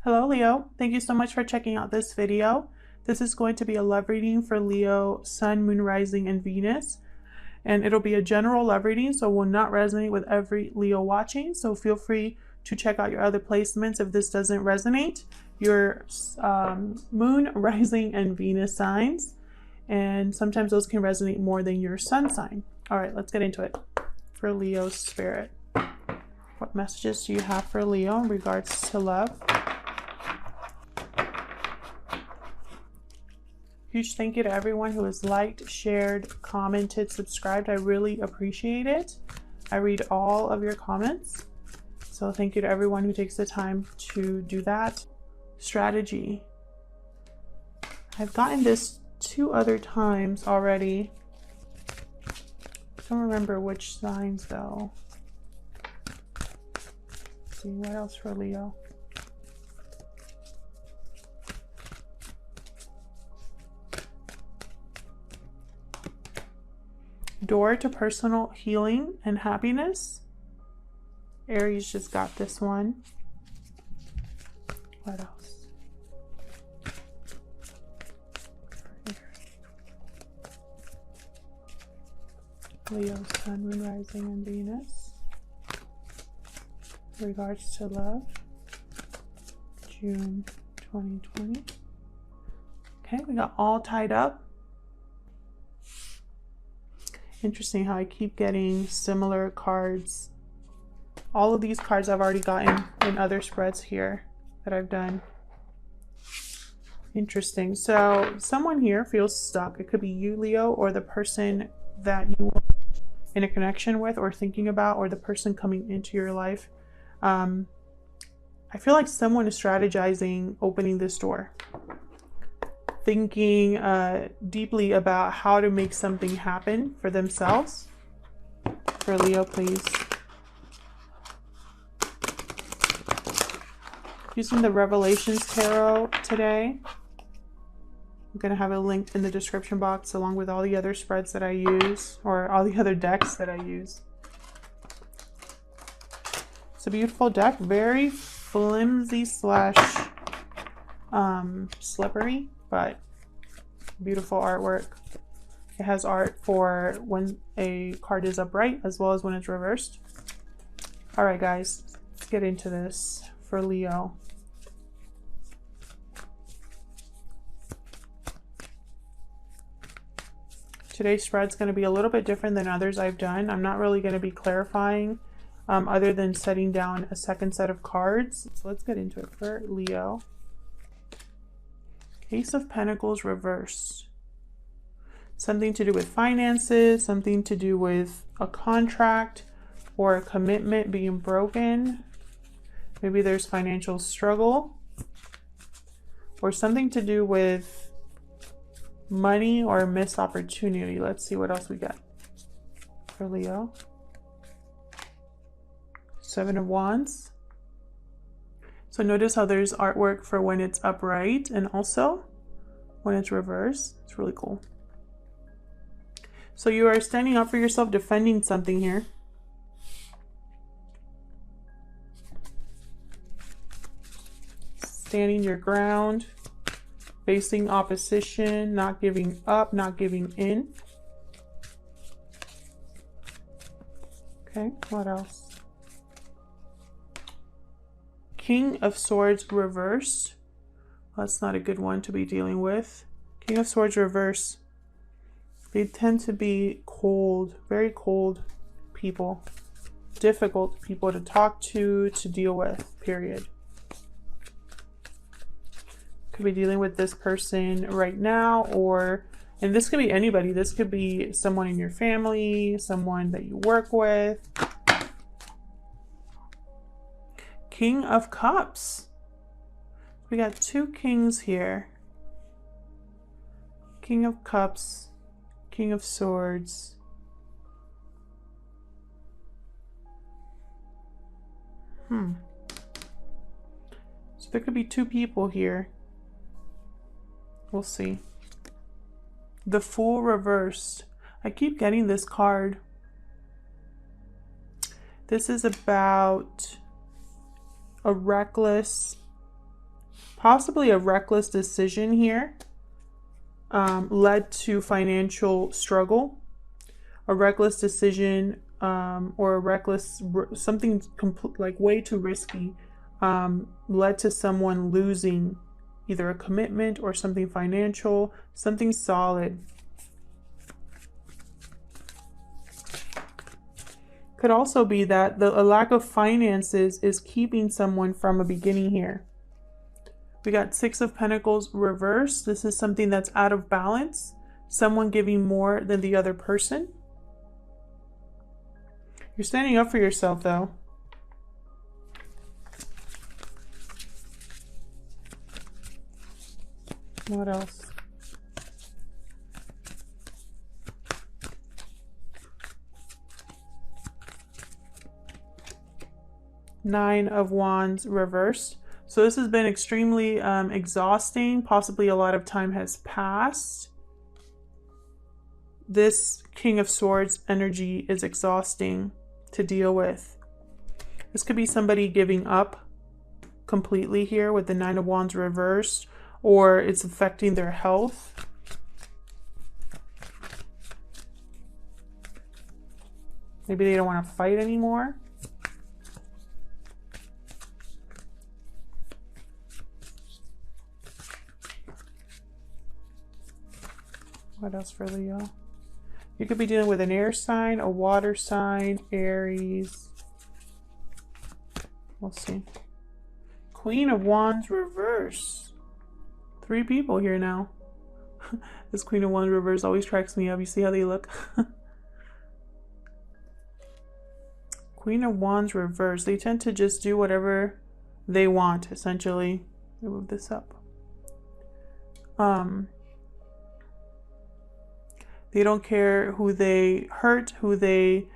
Hello Leo, thank you so much for checking out this video. This is going to be a love reading for Leo, Sun, Moon, Rising, and Venus. And it'll be a general love reading, so it will not resonate with every Leo watching. So feel free to check out your other placements if this doesn't resonate. Your Moon, Rising, and Venus signs. And sometimes those can resonate more than your Sun sign. All right, let's get into it. For Leo's spirit, what messages do you have for Leo in regards to love? Huge thank you to everyone who has liked, shared, commented, subscribed. I really appreciate it. I read all of your comments. So thank you to everyone who takes the time to do that. Strategy. I've gotten this 2 other times already. Don't remember which signs though. Let's see what else for Leo. Door to personal healing and happiness. Aries just got this one. What else? Leo, Sun, Moon, Rising, and Venus. In regards to love. June 2020. Okay, we got all tied up. Interesting how I keep getting similar cards. All of these cards I've already gotten in other spreads here that I've done. Interesting. So someone here feels stuck. It could be you, Leo, or the person that you are in a connection with or thinking about, or the person coming into your life. I feel like someone is strategizing opening this door. Thinking deeply about how to make something happen for themselves. For Leo, please. Using the Revelations Tarot today. I'm going to have it linked in the description box along with all the other spreads that I use, or all the other decks that I use. It's a beautiful deck, very flimsy slash slippery, but beautiful artwork. It has art for when a card is upright as well as when it's reversed. All right, guys, let's get into this for Leo. Today's spread's going to be a little bit different than others I've done. I'm not really going to be clarifying other than setting down a second set of cards. So let's get into it for Leo. Ace of Pentacles reversed. Something to do with finances, something to do with a contract or a commitment being broken. Maybe there's financial struggle or something to do with money or a missed opportunity. Let's see what else we got for Leo. 7 of Wands. So notice how there's artwork for when it's upright and also when it's reversed. It's really cool. So you are standing up for yourself, defending something here. Standing your ground, facing opposition, not giving up, not giving in. Okay, what else? King of Swords reversed. That's not a good one to be dealing with. King of Swords reverse. They tend to be cold, very cold people. Difficult people to talk to deal with, period. Could be dealing with this person right now, and this could be anybody. This could be someone in your family, someone that you work with. King of Cups. We got 2 kings here. King of Cups, King of Swords. So there could be 2 people here. We'll see. The Fool reversed. I keep getting this card. This is about a reckless Possibly a reckless decision here led to financial struggle. A reckless decision or a reckless, something like way too risky led to someone losing either a commitment or something financial, something solid. Could also be that a lack of finances is keeping someone from a beginning here. We got Six of Pentacles reversed. This is something that's out of balance. Someone giving more than the other person. You're standing up for yourself though. What else? Nine of Wands reversed. So this has been extremely exhausting. Possibly a lot of time has passed. This King of Swords energy is exhausting to deal with. This could be somebody giving up completely here with the Nine of Wands reversed, or it's affecting their health. Maybe they don't want to fight anymore. What else for Leo? You could be dealing with an air sign, a water sign, Aries. We'll see. Queen of Wands reverse. 3 people here now. This Queen of Wands reverse always cracks me up. You see how they look? Queen of Wands reverse. They tend to just do whatever they want, essentially. Let me move this up. They don't care who they hurt, who they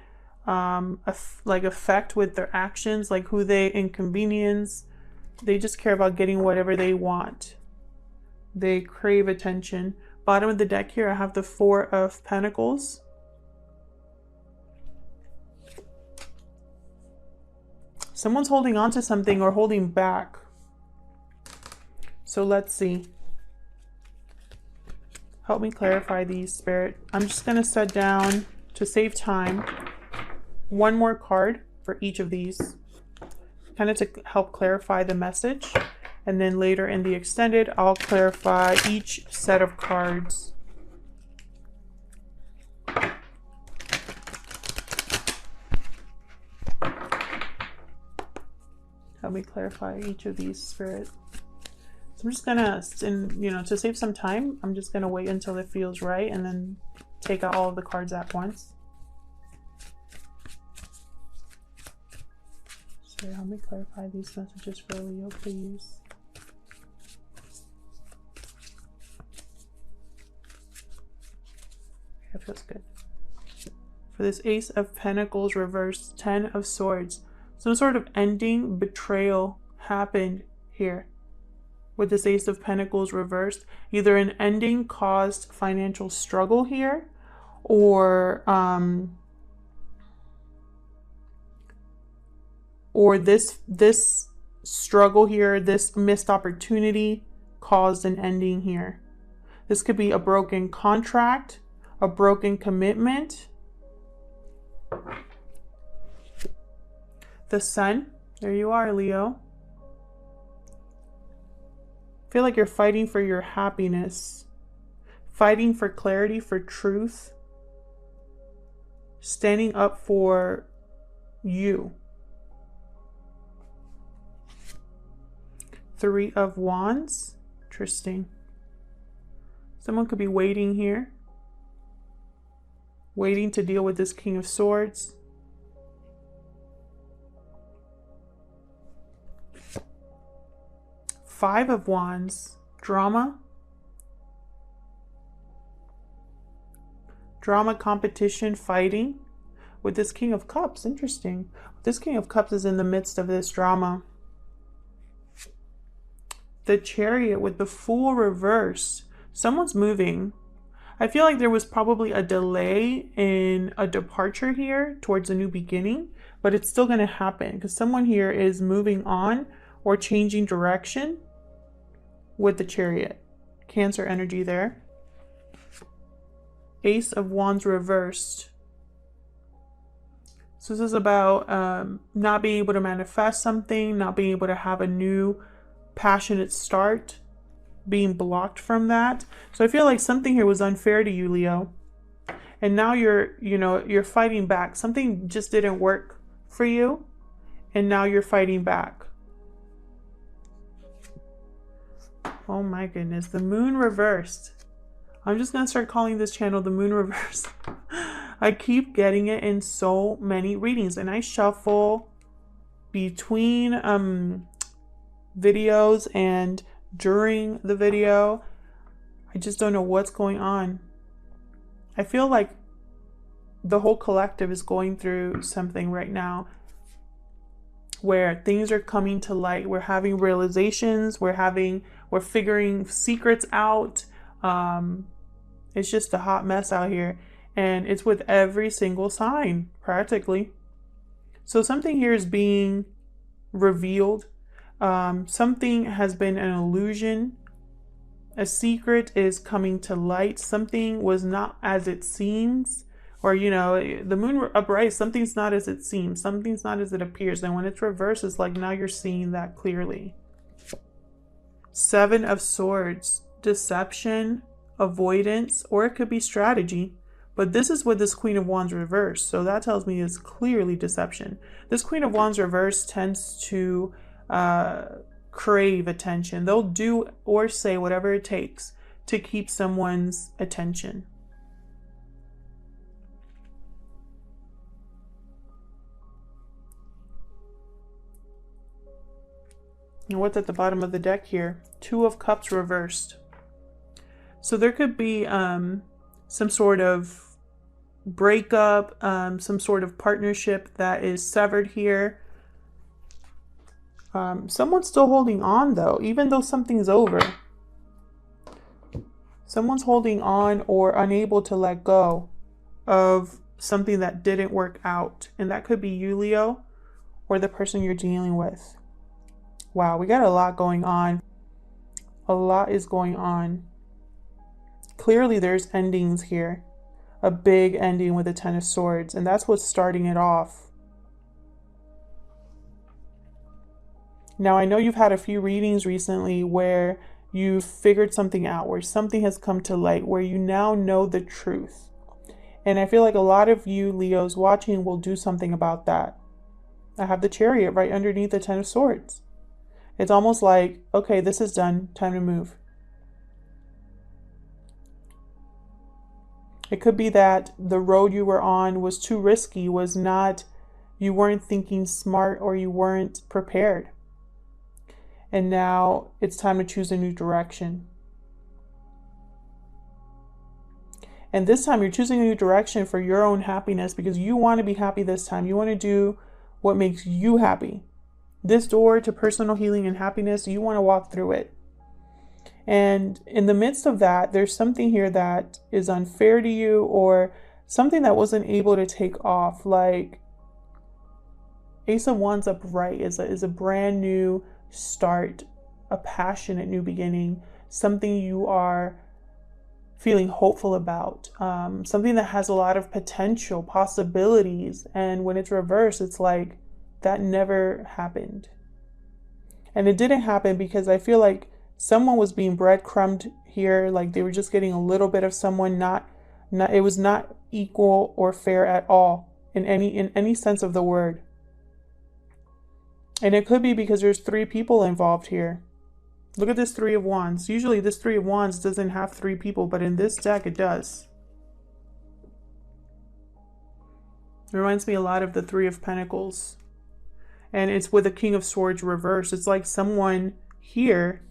affect with their actions, like who they inconvenience. They just care about getting whatever they want. They crave attention. Bottom of the deck here, I have the Four of Pentacles. Someone's holding on to something or holding back. So let's see. Help me clarify these, Spirit. I'm just going to set down, to save time, one more card for each of these, kind of to help clarify the message. And then later in the extended, I'll clarify each set of cards. Help me clarify each of these, Spirit. I'm just gonna, to save some time, I'm just gonna wait until it feels right and then take out all of the cards at once. So help me clarify these messages for Leo, please. That feels good. For this Ace of Pentacles reversed, 10 of Swords. Some sort of ending, betrayal happened here. With this Ace of Pentacles reversed, either an ending caused financial struggle here, or this struggle here, this missed opportunity caused an ending here. This could be a broken contract, a broken commitment. The Sun, there you are, Leo. Feel like you're fighting for your happiness, fighting for clarity, for truth, standing up for you. Three of Wands, interesting. Someone could be waiting here, waiting to deal with this King of Swords. Five of Wands, drama. Drama, competition, fighting. With this King of Cups, interesting. This King of Cups is in the midst of this drama. The Chariot with the Fool reversed. Someone's moving. I feel like there was probably a delay in a departure here towards a new beginning, but it's still going to happen because someone here is moving on or changing direction. with the Chariot. Cancer energy there. Ace of Wands reversed. So this is about not being able to manifest something, not being able to have a new passionate start, being blocked from that. So I feel like something here was unfair to you, Leo. And now you're fighting back. Something just didn't work for you. And now you're fighting back. Oh my goodness. The moon reversed. I'm just going to start calling this channel the moon reversed. I keep getting it in so many readings. And I shuffle between videos and during the video. I just don't know what's going on. I feel like the whole collective is going through something right now where things are coming to light. We're having realizations. We're figuring secrets out. It's just a hot mess out here. And it's with every single sign, practically. So something here is being revealed. Something has been an illusion. A secret is coming to light. Something was not as it seems. Or, the moon upright, something's not as it seems. Something's not as it appears. And when it's reversed, it's like now you're seeing that clearly. Seven of Swords. Deception, avoidance, or it could be strategy. But this is with this Queen of Wands reversed. So that tells me it's clearly deception. This Queen of Wands reversed tends to crave attention. They'll do or say whatever it takes to keep someone's attention. And what's at the bottom of the deck here? Two of Cups reversed. So there could be some sort of breakup, some sort of partnership that is severed here. Someone's still holding on though, even though something's over. Someone's holding on or unable to let go of something that didn't work out. And that could be you, Leo, or the person you're dealing with. Wow, we got a lot going on. A lot is going on. Clearly there's endings here. A big ending with the Ten of Swords. And that's what's starting it off. Now, I know you've had a few readings recently where you've figured something out, where something has come to light, where you now know the truth. And I feel like a lot of you Leos watching will do something about that. I have the Chariot right underneath the Ten of Swords. It's almost like, okay, this is done. Time to move. It could be that the road you were on was too risky, you weren't thinking smart, or you weren't prepared. And now it's time to choose a new direction. And this time you're choosing a new direction for your own happiness because you want to be happy this time. You want to do what makes you happy. This door to personal healing and happiness, you want to walk through it. And in the midst of that, there's something here that is unfair to you, or something that wasn't able to take off. Like Ace of Wands upright is a brand new start, a passionate new beginning, something you are feeling hopeful about, something that has a lot of potential, possibilities. And when it's reversed, it's like that never happened. And it didn't happen because I feel like someone was being breadcrumbed here, like they were just getting a little bit of someone. It was not equal or fair at all in any sense of the word. And it could be because there's three people involved here. Look at this Three of Wands. Usually this Three of Wands doesn't have three people, but in this deck it does. It reminds me a lot of the Three of Pentacles. And it's with the King of Swords reversed. It's like someone here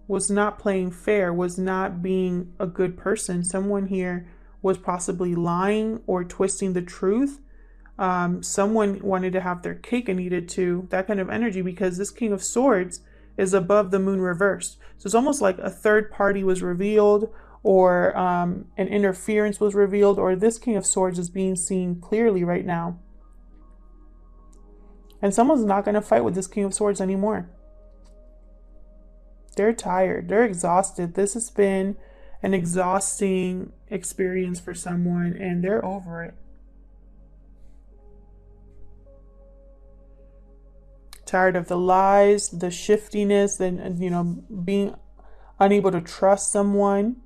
was not playing fair, was not being a good person. Someone here was possibly lying or twisting the truth. Someone wanted to have their cake and eat it too. That kind of energy, because this King of Swords is above the moon reversed. So it's almost like a third party was revealed, or an interference was revealed, or this King of Swords is being seen clearly right now. And someone's not going to fight with this King of Swords anymore. they're tired, they're exhausted. This has been an exhausting experience for someone, and they're over it. Tired of the lies, the shiftiness, and being unable to trust someone.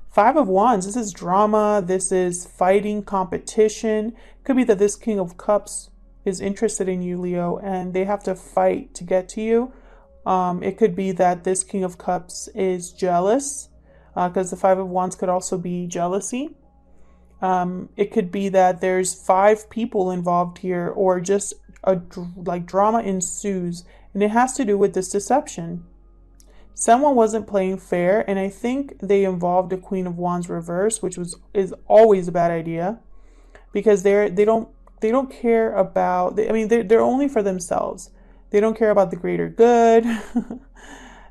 Five of Wands, this is drama, this is fighting, competition. Could be that this King of Cups is interested in you, Leo, and they have to fight to get to you. It could be that this King of Cups is jealous, because the Five of Wands could also be jealousy. It could be that there's 5 people involved here, or just like drama ensues, and it has to do with this deception. Someone wasn't playing fair, and I think they involved a Queen of Wands reverse, which is always a bad idea, because they don't care about. They're only for themselves. They don't care about the greater good.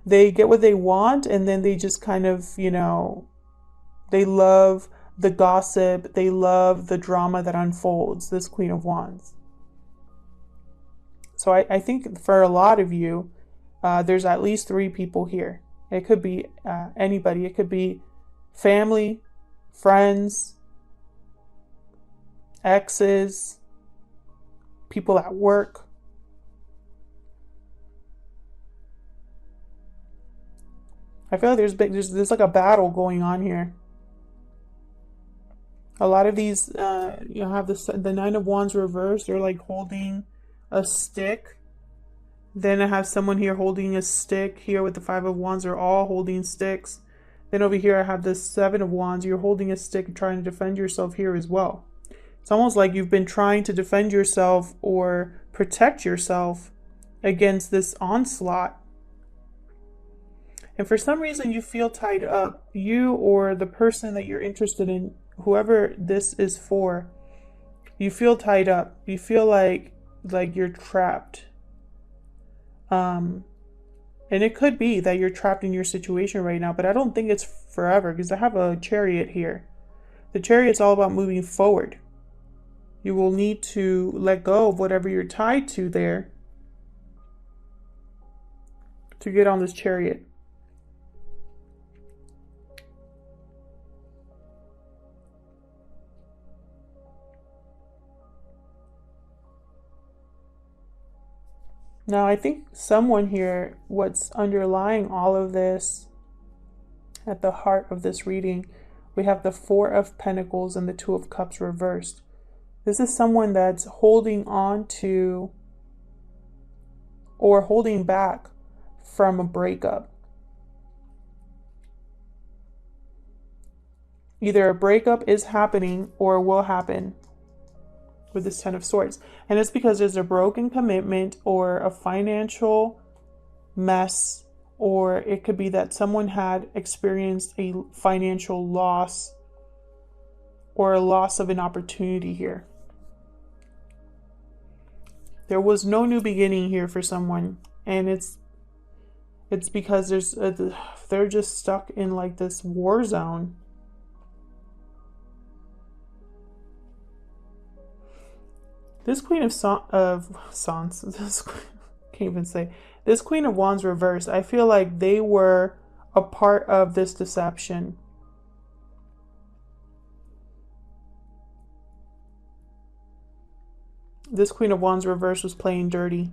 They get what they want, and then they just kind of, they love the gossip. They love the drama that unfolds. This Queen of Wands. So I think for a lot of you, there's at least 3 people here. It could be anybody. It could be family, friends, exes, people at work. I feel like there's like a battle going on here. A lot of these, have the Nine of Wands reversed. They're like holding a stick. Then I have someone here holding a stick. Here with the Five of Wands, they're all holding sticks. Then over here I have the Seven of Wands. You're holding a stick and trying to defend yourself here as well. It's almost like you've been trying to defend yourself or protect yourself against this onslaught. And for some reason you feel tied up. You or the person that you're interested in, whoever this is for, you feel tied up. You feel like you're trapped. And it could be that you're trapped in your situation right now, but I don't think it's forever, because I have a Chariot here. The Chariot's all about moving forward. You will need to let go of whatever you're tied to there to get on this Chariot. Now, I think someone here, what's underlying all of this, at the heart of this reading, we have the Four of Pentacles and the Two of Cups reversed. This is someone that's holding on to or holding back from a breakup. Either a breakup is happening or will happen with this Ten of Swords. And it's because there's a broken commitment or a financial mess, or it could be that someone had experienced a financial loss or a loss of an opportunity here. There was no new beginning here for someone, and it's because they're just stuck in like this war zone. This Queen of this Queen of Wands reversed, I feel like they were a part of this deception. This Queen of Wands reversed was playing dirty.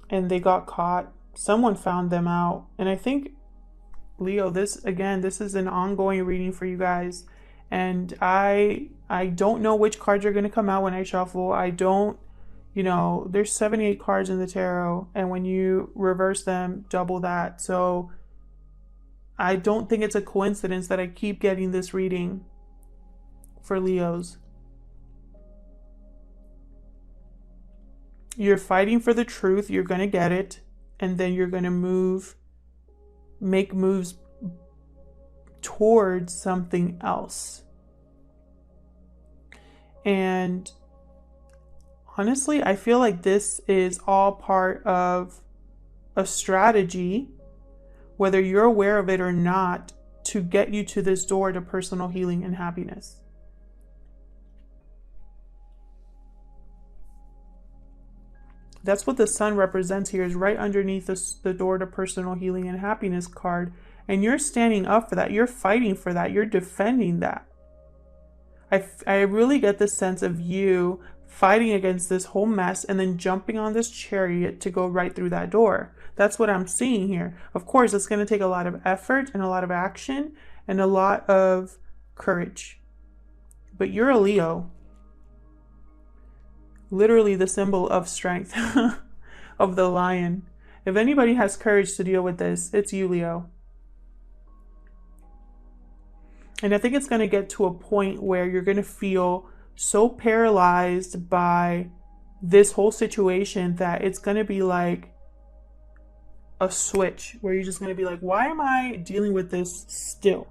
And they got caught. Someone found them out. And I think, Leo, this is an ongoing reading for you guys. And I don't know which cards are going to come out when I shuffle. I don't, there's 78 cards in the tarot, and when you reverse them, double that. So I don't think it's a coincidence that I keep getting this reading for Leos. You're fighting for the truth. You're going to get it. And then you're going to make moves towards something else. And honestly, I feel like this is all part of a strategy, whether you're aware of it or not, to get you to this door to personal healing and happiness. That's what the sun represents here, is right underneath the door to personal healing and happiness card. And you're standing up for that. You're fighting for that. You're defending that. I really get the sense of you fighting against this whole mess and then jumping on this chariot to go right through that door. That's what I'm seeing here. Of course, it's going to take a lot of effort and a lot of action and a lot of courage. But you're a Leo. Literally the symbol of strength, of the lion. If anybody has courage to deal with this, it's you, Leo. And I think it's going to get to a point where you're going to feel so paralyzed by this whole situation that it's going to be like a switch where you're just going to be like, why am I dealing with this still?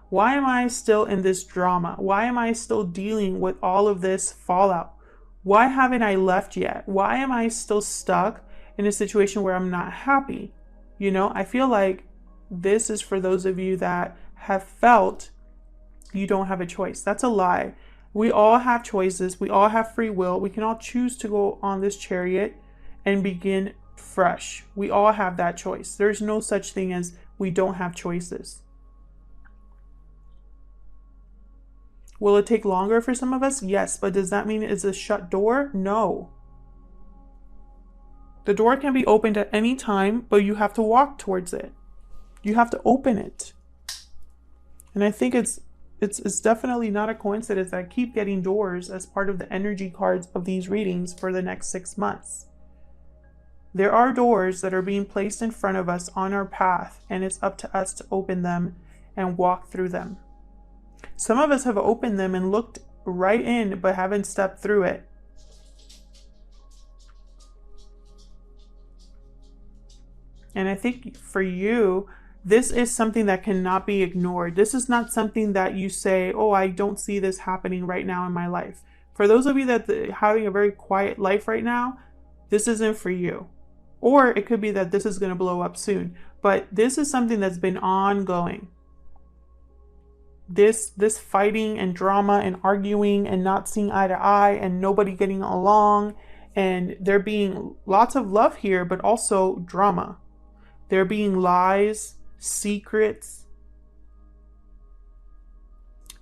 Why am I still in this drama? Why am I still dealing with all of this fallout? Why haven't I left yet? Why am I still stuck in a situation where I'm not happy? You know, I feel like this is for those of you that have felt you don't have a choice. That's a lie. We all have choices. We all have free will. We can all choose to go on this chariot and begin fresh. We all have that choice. There's no such thing as we don't have choices. Will it take longer for some of us? Yes, but does that mean it's a shut door? No. The door can be opened at any time, but you have to walk towards it. You have to open it. And I think it's definitely not a coincidence that I keep getting doors as part of the energy cards of these readings for the next 6 months. There are doors that are being placed in front of us on our path, and it's up to us to open them and walk through them. Some of us have opened them and looked right in, but haven't stepped through it. And I think for you, this is something that cannot be ignored. This is not something that you say, oh, I don't see this happening right now in my life. For those of you that are having a very quiet life right now, this isn't for you. Or it could be that this is going to blow up soon. But this is something that's been ongoing. This fighting and drama and arguing and not seeing eye to eye and nobody getting along, and there being lots of love here, but also drama. There being lies, secrets,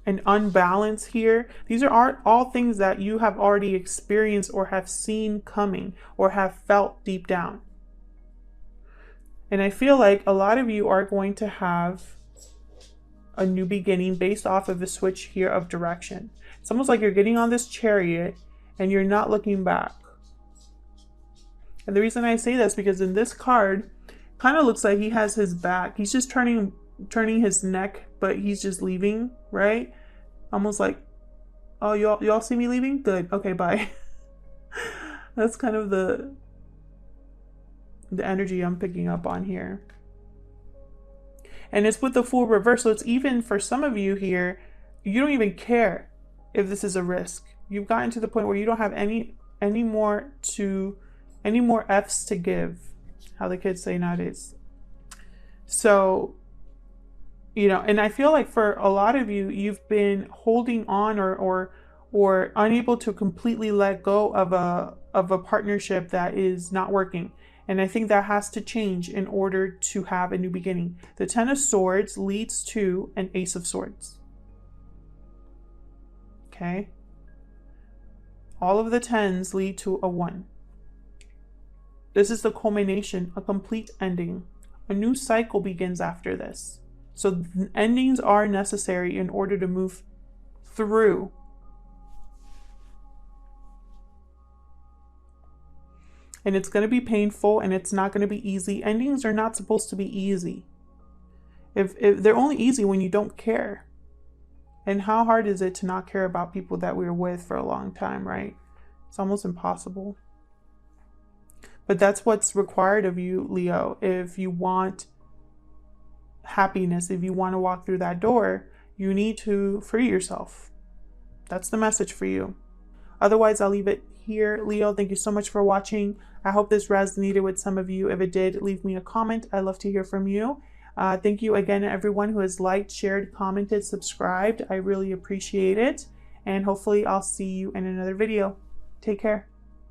and unbalance here. These are all things that you have already experienced or have seen coming or have felt deep down. And I feel like a lot of you are going to have a new beginning based off of the switch here of direction. It's almost like you're getting on this chariot and you're not looking back. And the reason I say this because in this card, kind of looks like he has his back. He's just turning his neck, but he's just leaving, right? Almost like, oh, y'all see me leaving? Good. Okay, bye. That's kind of the energy I'm picking up on here. And it's with the Fool reverse. So it's even for some of you here, you don't even care if this is a risk. You've gotten to the point where you don't have any more F's to give, how the kids say nowadays. So, you know, and I feel like for a lot of you, you've been holding on or unable to completely let go of a partnership that is not working. And I think that has to change in order to have a new beginning. The Ten of Swords leads to an Ace of Swords. Okay? All of the tens lead to a 1. This is the culmination, a complete ending. A new cycle begins after this. So endings are necessary in order to move through. And it's going to be painful and it's not going to be easy. Endings are not supposed to be easy. If they're only easy when you don't care. And how hard is it to not care about people that we were with for a long time, right? It's almost impossible. But that's what's required of you, Leo. If you want happiness, if you want to walk through that door, you need to free yourself. That's the message for you. Otherwise, I'll leave it here. Leo, thank you so much for watching. I hope this resonated with some of you. If it did, leave me a comment. I'd love to hear from you. Thank you again to everyone who has liked, shared, commented, subscribed. I really appreciate it. And hopefully I'll see you in another video. Take care.